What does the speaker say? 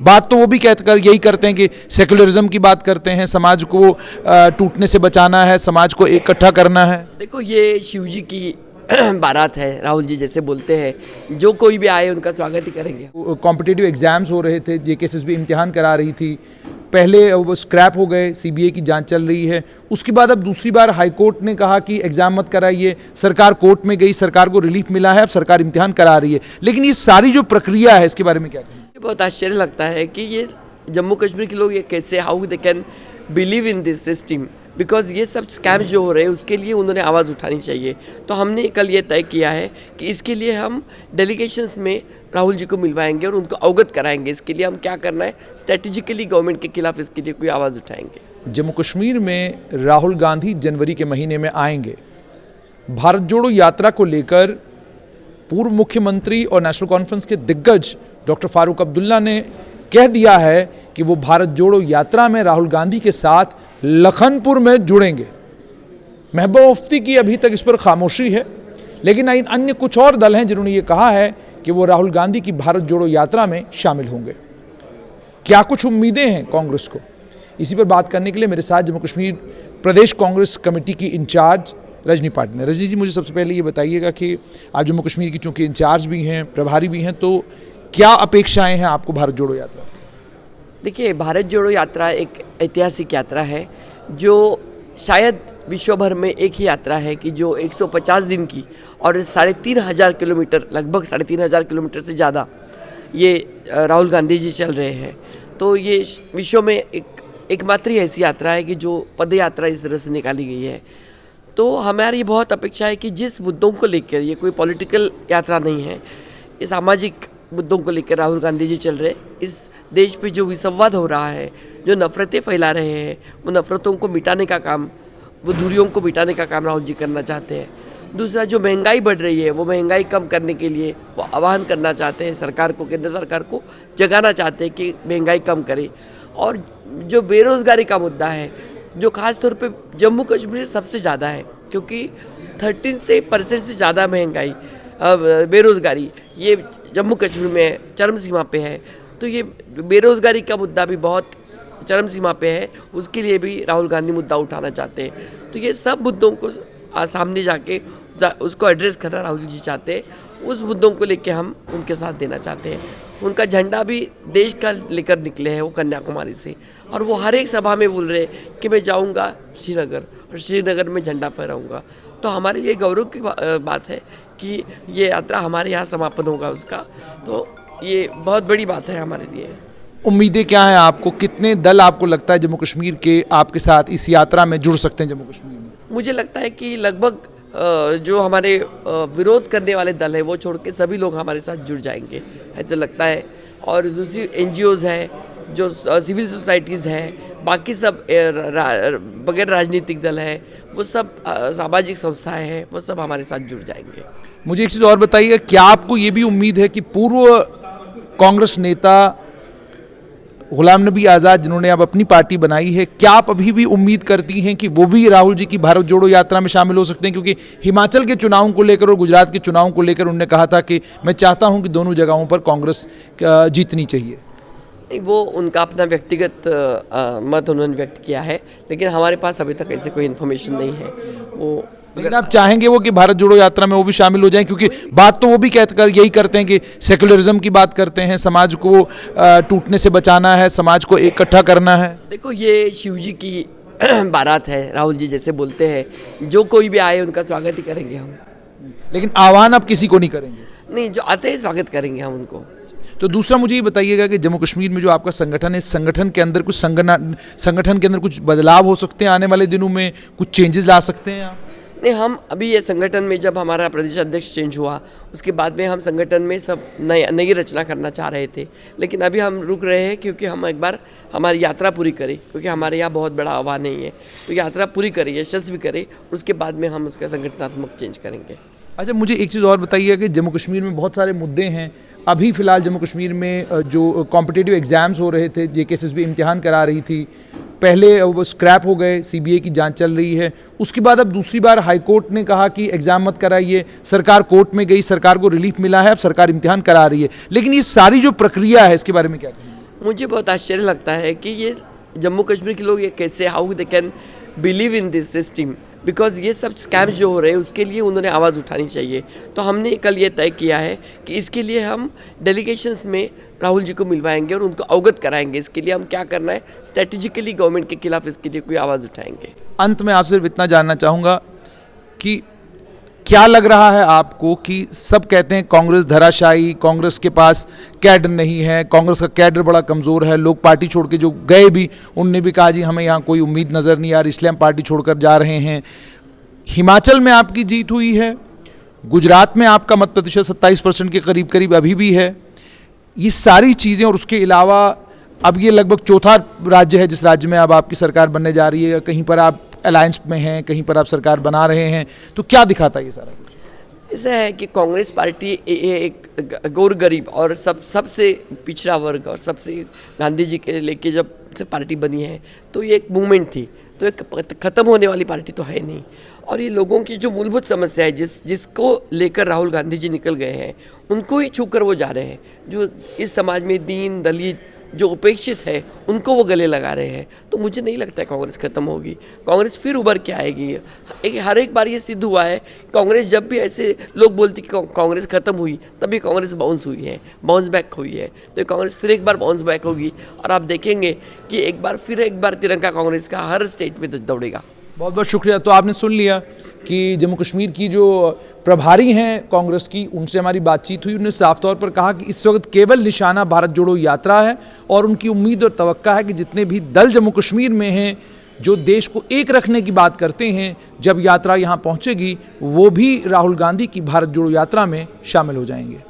बात तो वो भी यही करते हैं कि सेकुलरिज्म की बात करते हैं, समाज को टूटने से बचाना है, समाज को इकट्ठा करना है। देखो, ये शिव जी की बारात है, राहुल जी जैसे बोलते हैं, जो कोई भी आए उनका स्वागत ही करेंगे। कॉम्पिटिटिव एग्जाम्स हो रहे थे, जेकेएसएसबी इम्तिहान करा रही थी, पहले वो स्क्रैप हो गए, सीबीआई की जांच चल रही है, उसके बाद अब दूसरी बार हाईकोर्ट ने कहा कि एग्जाम मत कराइए, सरकार कोर्ट में गई, सरकार को रिलीफ मिला है, अब सरकार इम्तिहान करा रही है। लेकिन ये सारी जो प्रक्रिया है इसके बारे में क्या कहेंगे? बहुत आश्चर्य लगता है कि ये जम्मू कश्मीर के लोग ये कैसे, how they can believe in this system, because ये सब स्कैम्स जो हो रहे हैं उसके लिए उन्होंने आवाज़ उठानी चाहिए। तो हमने कल ये तय किया है कि इसके लिए हम डेलीगेशंस में राहुल जी को मिलवाएंगे और उनको अवगत कराएंगे। इसके लिए हम क्या करना है, स्ट्रेटेजिकली गवर्नमेंट के खिलाफ इसके लिए कोई आवाज़ उठाएंगे। जम्मू कश्मीर में राहुल गांधी जनवरी के महीने में आएंगे। भारत जोड़ो यात्रा को लेकर पूर्व मुख्यमंत्री और नेशनल कॉन्फ्रेंस के दिग्गज डॉक्टर फारूक अब्दुल्ला ने कह दिया है कि वो भारत जोड़ो यात्रा में राहुल गांधी के साथ लखनपुर में जुड़ेंगे। महबूबा मुफ्ती की अभी तक इस पर खामोशी है, लेकिन अन्य कुछ और दल हैं जिन्होंने ये कहा है कि वो राहुल गांधी की भारत जोड़ो यात्रा में शामिल होंगे। क्या कुछ उम्मीदें हैं कांग्रेस को? इसी पर बात करने के लिए मेरे साथ जम्मू कश्मीर प्रदेश कांग्रेस कमेटी की इंचार्ज रजनी पाटिल ने। रजनी जी, मुझे सबसे पहले ये बताइएगा कि आप जम्मू कश्मीर की चूंकि इंचार्ज भी हैं, प्रभारी भी हैं, तो क्या अपेक्षाएं हैं आपको भारत जोड़ो यात्रा से? देखिए, भारत जोड़ो यात्रा एक ऐतिहासिक यात्रा है जो शायद विश्व भर में एक ही यात्रा है कि जो 150 दिन की और 3,500 किलोमीटर, लगभग 3,500 किलोमीटर से ज़्यादा ये राहुल गांधी जी चल रहे हैं। तो ये विश्व में एकमात्र ऐसी यात्रा है कि जो पद यात्रा इस तरह से निकाली गई है। तो हमारी बहुत अपेक्षा है कि जिस मुद्दों को लेकर, ये कोई पॉलिटिकल यात्रा नहीं है, ये सामाजिक मुद्दों को लेकर राहुल गांधी जी चल रहे, इस देश पे जो विसंवाद हो रहा है, जो नफ़रतें फैला रहे हैं, वो नफ़रतों को मिटाने का काम, वो दूरियों को मिटाने का काम राहुल जी करना चाहते हैं। दूसरा, जो महंगाई बढ़ रही है वो महंगाई कम करने के लिए वो आह्वान करना चाहते हैं सरकार को, केंद्र सरकार को जगाना चाहते हैं कि महंगाई कम करे। और जो बेरोज़गारी का मुद्दा है, जो ख़ास तौर पे जम्मू कश्मीर सबसे ज़्यादा है, क्योंकि 13% से ज़्यादा महंगाई, बेरोज़गारी ये जम्मू कश्मीर में चरम सीमा पे है। तो ये बेरोज़गारी का मुद्दा भी बहुत चरम सीमा पे है, उसके लिए भी राहुल गांधी मुद्दा उठाना चाहते हैं। तो ये सब मुद्दों को सामने जाके उसको एड्रेस करना राहुल जी चाहते हैं। उस मुद्दों को लेके हम उनके साथ देना चाहते हैं। उनका झंडा भी देश का लेकर निकले हैं वो कन्याकुमारी से, और वो हर एक सभा में बोल रहे हैं कि मैं जाऊंगा श्रीनगर और श्रीनगर में झंडा फहराऊंगा। तो हमारे लिए गौरव की बात है कि ये यात्रा हमारे यहाँ समापन होगा उसका। तो ये बहुत बड़ी बात है हमारे लिए। उम्मीदें क्या हैं आपको? कितने दल आपको लगता है जम्मू कश्मीर के आपके साथ इस यात्रा में जुड़ सकते हैं जम्मू कश्मीर में? मुझे लगता है कि लगभग जो हमारे विरोध करने वाले दल है वो छोड़ के सभी लोग हमारे साथ जुड़ जाएंगे, ऐसा लगता है। और दूसरी NGOs हैं, जो सिविल सोसाइटीज़ हैं, बाकी सब बगैर राजनीतिक दल है, वो सब सामाजिक संस्थाएं हैं, वो सब हमारे साथ जुड़ जाएंगे। मुझे एक चीज़ और बताइएगा, क्या आपको ये भी उम्मीद है कि पूर्व कांग्रेस नेता गुलाम नबी आज़ाद, जिन्होंने अब अपनी पार्टी बनाई है, क्या आप अभी भी उम्मीद करती हैं कि वो भी राहुल जी की भारत जोड़ो यात्रा में शामिल हो सकते हैं? क्योंकि हिमाचल के चुनावों को लेकर और गुजरात के चुनावों को लेकर उन्होंने कहा था कि मैं चाहता हूं कि दोनों जगहों पर कांग्रेस जीतनी चाहिए। वो उनका अपना व्यक्तिगत मत उन्होंने व्यक्त किया है, लेकिन हमारे पास अभी तक ऐसे कोई इन्फॉर्मेशन नहीं है। वो लेकिन आप चाहेंगे वो कि भारत जोड़ो यात्रा में वो भी शामिल हो जाएं? क्योंकि बात तो वो भी यही करते हैं कि सेकुलरिज्म की बात करते हैं, समाज को टूटने से बचाना है, समाज को इकट्ठा करना है। देखो, ये शिव जी की बारात है, राहुल जी जैसे बोलते हैं, जो कोई भी आए उनका स्वागत ही करेंगे हम। लेकिन आह्वान आप किसी को नहीं करेंगे? नहीं, जो आते हैं स्वागत करेंगे हम उनको। तो दूसरा मुझे ये बताइएगा कि जम्मू कश्मीर में जो आपका संगठन है, इस संगठन के अंदर कुछ बदलाव हो सकते हैं आने वाले दिनों में, कुछ चेंजेस ला सकते हैं आप? नहीं, हम अभी ये संगठन में जब हमारा प्रदेश अध्यक्ष चेंज हुआ उसके बाद में हम संगठन में सब नई रचना करना चाह रहे थे, लेकिन अभी हम रुक रहे हैं क्योंकि हम एक बार हमारी यात्रा पूरी करें, क्योंकि हमारे यहाँ बहुत बड़ा आह्वान नहीं है। तो यात्रा पूरी करें, यशस्वी करें, उसके बाद में हम उसका संगठनात्मक चेंज करेंगे। अच्छा, मुझे एक चीज़ और बताइए कि जम्मू कश्मीर में बहुत सारे मुद्दे हैं। अभी फ़िलहाल जम्मू कश्मीर में जो कॉम्पिटिटिव एग्ज़ाम्स हो रहे थे, जेकेएसएसबी इम्तिहान करा रही थी, पहले वो स्क्रैप हो गए, सीबीआई की जांच चल रही है, उसके बाद अब दूसरी बार हाईकोर्ट ने कहा कि एग्ज़ाम मत कराइए, सरकार कोर्ट में गई, सरकार को रिलीफ मिला है, अब सरकार इम्तिहान करा रही है। लेकिन ये सारी जो प्रक्रिया है इसके बारे में क्या कहेंगे? मुझे बहुत आश्चर्य लगता है कि ये जम्मू कश्मीर के लोग ये कैसे, how they can believe in this system, because ये सब स्कैम्स जो हो रहे हैं उसके लिए उन्होंने आवाज़ उठानी चाहिए। तो हमने कल ये तय किया है कि इसके लिए हम डेलीगेशंस में राहुल जी को मिलवाएंगे और उनको अवगत कराएंगे। इसके लिए हम क्या करना है, स्ट्रेटेजिकली गवर्नमेंट के खिलाफ इसके लिए कोई आवाज़ उठाएंगे। अंत में आपसे सिर्फ इतना जानना चाहूँगा कि क्या लग रहा है आपको कि सब कहते हैं कांग्रेस धराशायी, कांग्रेस के पास कैडर नहीं है, कांग्रेस का कैडर बड़ा कमज़ोर है, लोग पार्टी छोड़ के जो गए भी उनने भी कहा जी हमें यहाँ कोई उम्मीद नज़र नहीं आ रही इसलिए हम पार्टी छोड़कर जा रहे हैं। हिमाचल में आपकी जीत हुई है, गुजरात में आपका मत प्रतिशत 27% के करीब करीब अभी भी है। ये सारी चीज़ें और उसके अलावा अब ये लगभग चौथा राज्य है जिस राज्य में अब आपकी सरकार बनने जा रही है, कहीं पर आप अलायंस में हैं, कहीं पर आप सरकार बना रहे हैं, तो क्या दिखाता है ये सारा कुछ? ऐसा है कि कांग्रेस पार्टी एक गौर गरीब और सबसे पिछड़ा वर्ग और सबसे गांधी जी के लेके जब से पार्टी बनी है तो ये एक मूवमेंट थी, तो एक ख़त्म होने वाली पार्टी तो है नहीं। और ये लोगों की जो मूलभूत समस्या है जिसको लेकर राहुल गांधी जी निकल गए हैं उनको ही छूकर वो जा रहे हैं। जो इस समाज में दीन दलित जो उपेक्षित है उनको वो गले लगा रहे हैं। तो मुझे नहीं लगता है कांग्रेस खत्म होगी, कांग्रेस फिर उभर के आएगी। हर एक बार ये सिद्ध हुआ है, कांग्रेस जब भी ऐसे लोग बोलते कि कांग्रेस खत्म हुई तभी कांग्रेस बाउंस हुई है, बाउंस बैक हुई है। तो कांग्रेस फिर एक बार बाउंस बैक होगी और आप देखेंगे कि एक बार तिरंगा कांग्रेस का हर स्टेट में दौड़ेगा। बहुत बहुत शुक्रिया। तो आपने सुन लिया कि जम्मू कश्मीर की जो प्रभारी हैं कांग्रेस की, उनसे हमारी बातचीत हुई। उन्होंने साफ तौर पर कहा कि इस वक्त केवल निशाना भारत जोड़ो यात्रा है और उनकी उम्मीद और तवक्का है कि जितने भी दल जम्मू कश्मीर में हैं जो देश को एक रखने की बात करते हैं, जब यात्रा यहाँ पहुँचेगी वो भी राहुल गांधी की भारत जोड़ो यात्रा में शामिल हो जाएंगे।